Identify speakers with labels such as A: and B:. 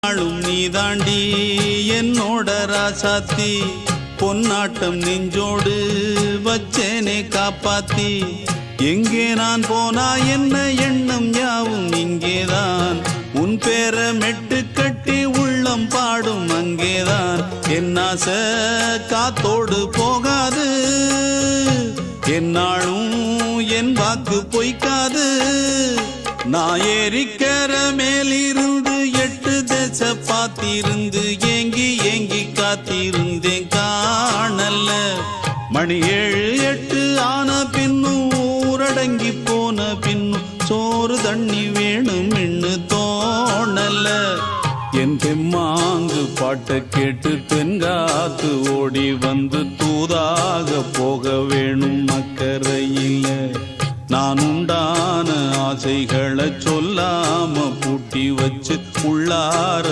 A: நாளும் நீதாண்டி என்னோட ராசாத்தி பொன்னாட்டம் நெஞ்சோடு வச்சேனே காப்பாத்தி எங்கே நான் போனா என்ன எண்ணம் யாவும் இங்கேதான் உன் பேர மெட்டு கட்டி உள்ளம் பாடும் அங்கேதான் என் ஆசை காத்தோடு போகாது என்னாலும் என் வாக்கு பொய்க்காது நான் ஏறிக்கிற மேலிருந்து 8 தேச பார்த்திருந்து ஏங்கி ஏங்கி காத்திருந்தேன் காணல மணி 7 8 ஆன பின்னும் ஊரடங்கி போன பின்னும் சோறு தண்ணி வேணும் என்று தோணல என் தெம்மாங்கு பாட்டை கேட்டு பெண்காத்து ஓடி வந்து தூதாக போக வேணும் அக்கறையில் நான் உண்டான ஆசைகளை சொல்லாம பூட்டி வச்சு உள்ளார